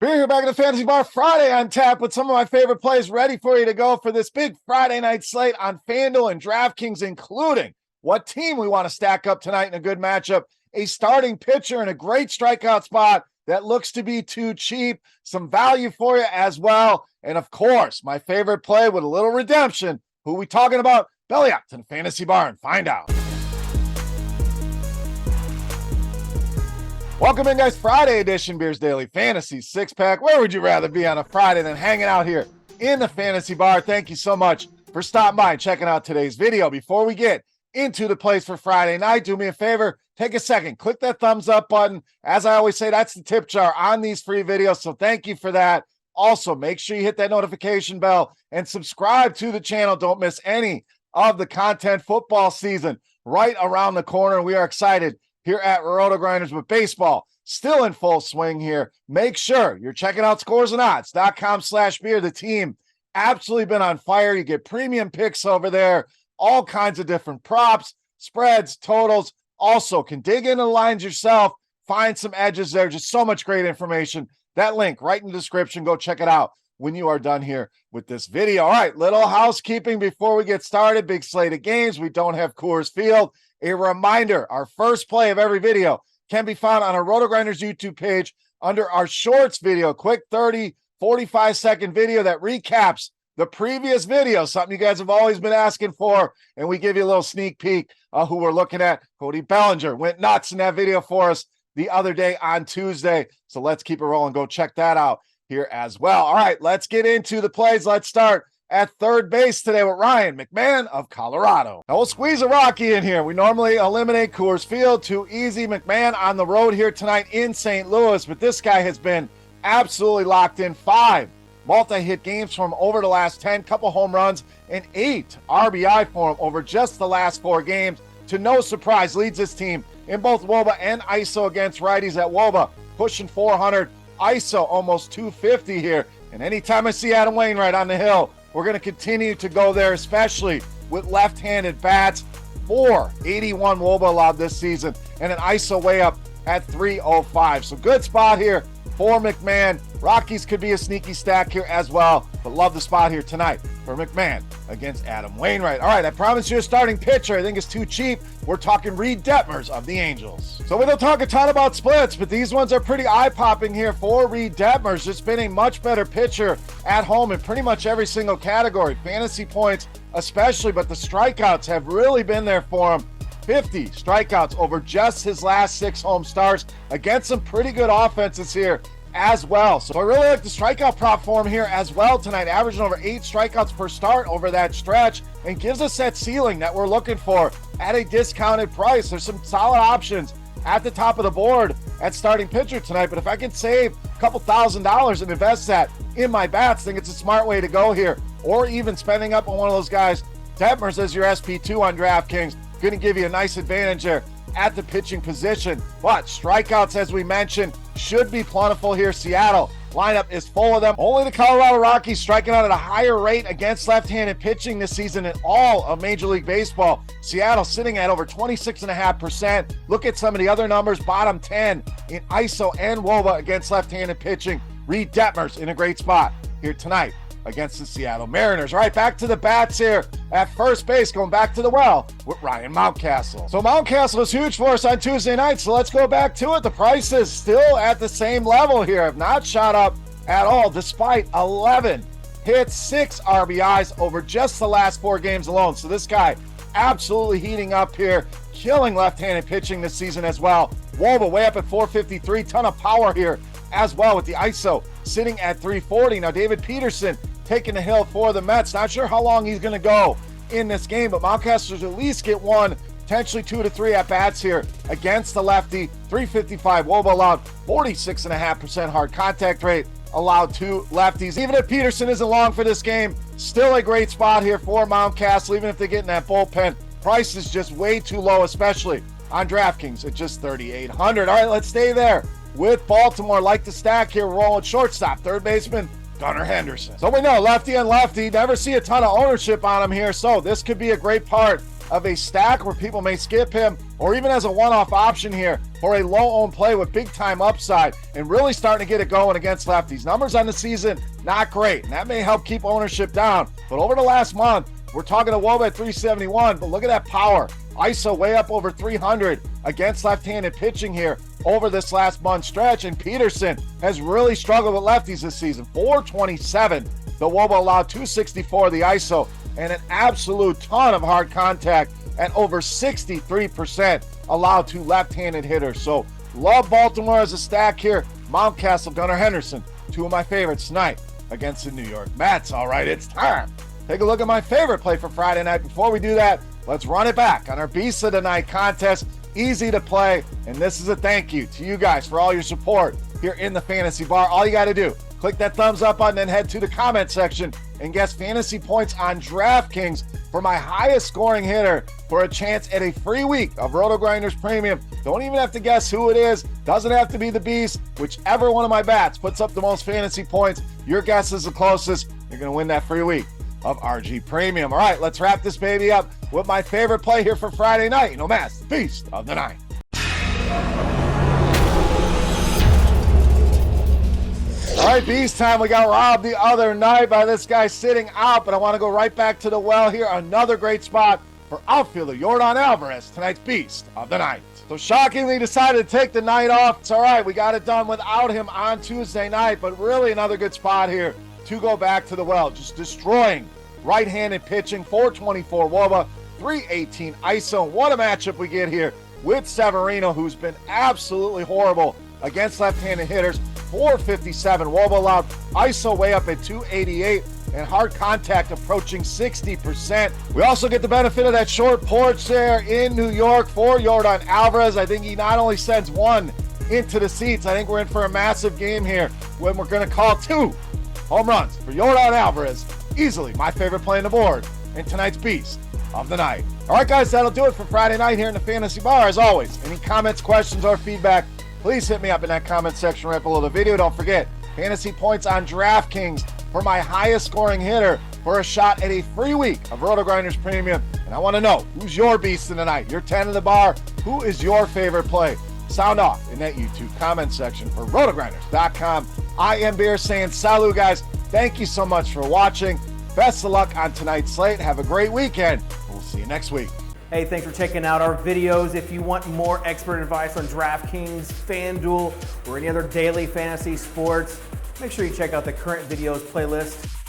Beer here back in the Fantasy Bar Friday on tap with some of my favorite plays ready for you to go for this big Friday night slate on FanDuel and DraftKings, including what team we want to stack up tonight in a good matchup, a starting pitcher in a great strikeout spot that looks to be too cheap, some value for you as well, and of course, my favorite play with a little redemption. Who we talking about? Belly up to the Fantasy Bar and find out. Welcome in, guys. Friday edition, Beers Daily Fantasy Six-Pack. Where would you rather be on a Friday than hanging out here in the Fantasy Bar? Thank you so much for stopping by and checking out today's video. Before we get into the plays for Friday night, do me a favor, take a second, click that thumbs up button. As I always say, that's the tip jar on these free videos, so thank you for that. Also, make sure you hit that notification bell and subscribe to the channel. Don't miss any of the content. Football season right around the corner. We are excited here at RotoGrinders with baseball still in full swing here. Make sure you're checking out scoresandodds.com/beer. The team absolutely been on fire. You get premium picks over there, all kinds of different props, spreads, totals. Also can dig into the lines yourself, find some edges there. Just so much great information. That link right in the description. Go check it out when you are done here with this video. All right, little housekeeping before we get started. Big slate of games. We don't have Coors Field. A reminder, our first play of every video can be found on our RotoGrinders YouTube page under our shorts video, quick 30, 45-second video that recaps the previous video, something you guys have always been asking for, and we give you a little sneak peek who we're looking at. Cody Bellinger went nuts in that video for us the other day on Tuesday, so let's keep it rolling. Go check that out here as well. All right, let's get into the plays. Let's start at third base today with Ryan McMahon of Colorado. Now we'll squeeze a Rocky in here. We normally eliminate Coors Field. Too easy. McMahon on the road here tonight in St. Louis, but this guy has been absolutely locked in. 5 multi-hit games from over the last 10, couple home runs, and 8 RBI for him over just the last 4 games. To no surprise, leads this team in both WOBA and ISO against righties. At WOBA, pushing 400, ISO almost 250 here. And anytime I see Adam Wainwright on the hill, we're going to continue to go there, especially with left-handed bats. 481 WOBA allowed this season, and an ISO way up at 305. So good spot here for McMahon. Rockies could be a sneaky stack here as well, but love the spot here tonight for McMahon against Adam Wainwright. All right, I promised you a starting pitcher. I think it's too cheap. We're talking REID DETMERS of the Angels. So we don't talk a ton about splits, but these ones are pretty eye-popping here for REID DETMERS. Just been a much better pitcher at home in pretty much every single category. Fantasy points especially, but the strikeouts have really been there for him. 50 strikeouts over just his last 6 home starts against some pretty good offenses here as well. So I really like the strikeout prop for him here as well tonight, averaging over 8 strikeouts per start over that stretch, and gives us that ceiling that we're looking for at a discounted price. There's some solid options at the top of the board at starting pitcher tonight, but if I can save a couple $1,000s and invest that in my bats, I think it's a smart way to go here, or even spending up on one of those guys. DETMERS as your SP2 on DraftKings, going to give you a nice advantage there at the pitching position. But strikeouts, as we mentioned, should be plentiful here. Seattle lineup is full of them. Only the Colorado Rockies striking out at a higher rate against left-handed pitching this season in all of Major League Baseball. Seattle sitting at over 26.5%. Look at some of the other numbers, bottom 10 in ISO and WOBA against left-handed pitching. REID DETMERS in a great spot here tonight against the Seattle Mariners. All right, back to the bats here at first base, going back to the well with Ryan Mountcastle. So Mountcastle is huge for us on Tuesday night, so let's go back to it. The price is still at the same level here, have not shot up at all, despite 11 hits, 6 RBIs over just the last 4 games alone. So this guy absolutely heating up here, killing left-handed pitching this season as well. WOBA way up at 453, ton of power here as well with the ISO sitting at 340. Now David Peterson taking the hill for the Mets. Not sure how long he's going to go in this game, but Mountcastle should at least get 1, potentially 2 to 3 at-bats here against the lefty. 355 WOBA allowed, 46.5% hard contact rate allowed to lefties. Even if Peterson isn't long for this game, still a great spot here for Mountcastle, even if they get in that bullpen. Price is just way too low, especially on DraftKings at just $3,800. All right, let's stay there with Baltimore. Like the stack here, we're rolling shortstop, third baseman GUNNAR Henderson. So we know lefty and lefty, never see a ton of ownership on him here, so this could be a great part of a stack where people may skip him, or even as a one-off option here for a low-owned play with big-time upside and really starting to get it going against lefties. Numbers on the season, not great, and that may help keep ownership down. But over the last month, we're talking to Woba at 371, but look at that power. ISO way up over 300 against left-handed pitching here over this last month stretch. And Peterson has really struggled with lefties this season. 427, the Woba allowed 264 the ISO, and an absolute ton of hard contact at over 63% allowed to left-handed hitters. So love Baltimore as a stack here. Mountcastle, Gunnar, Henderson, two of my favorites tonight against the New York Mets. All right, it's time. Take a look at my favorite play for Friday night. Before we do that, let's run it back on our Beast of the Night contest. Easy to play, and this is a thank you to you guys for all your support here in the Fantasy Bar. All you got to do, click that thumbs up button and head to the comment section and guess fantasy points on DraftKings for my highest scoring hitter for a chance at a free week of RotoGrinders Premium. Don't even have to guess who it is. Doesn't have to be the Beast. Whichever one of my bats puts up the most fantasy points, your guess is the closest. You're going to win that free week of RG Premium. All right, let's wrap this baby up with my favorite play here for Friday night. You know, Mass, the Beast of the Night. All right, Beast time. We got robbed the other night by this guy sitting out, but I want to go right back to the well here. Another great spot for outfielder YORDAN Alvarez, tonight's Beast of the Night. So shockingly decided to take the night off. It's all right. We got it done without him on Tuesday night, but really another good spot here to go back to the well. Just destroying right-handed pitching. 424 Woba, 318 ISO. What a matchup we get here with Severino, who's been absolutely horrible against left-handed hitters. 457 Woba allowed, ISO way up at 288, and hard contact approaching 60%. We also get the benefit of that short porch there in New York for YORDAN Alvarez. I think he not only sends one into the seats, I think we're in for a massive game here when we're going to call two home runs for YORDAN Alvarez. Easily my favorite play on the board and tonight's Beast of the Night. All right, guys, that'll do it for Friday night here in the Fantasy Bar. As always, any comments, questions, or feedback, please hit me up in that comment section right below the video. Don't forget, fantasy points on DraftKings for my highest scoring hitter for a shot at a free week of RotoGrinders Premium. And I want to know, who's your Beast in the Night? Your 10 in the bar. Who is your favorite play? Sound off in that YouTube comment section for RotoGrinders.com. I am Beer saying salut, guys. Thank you so much for watching. Best of luck on tonight's slate. Have a great weekend. We'll see you next week. Hey, thanks for checking out our videos. If you want more expert advice on DraftKings, FanDuel, or any other daily fantasy sports, make sure you check out the current videos playlist.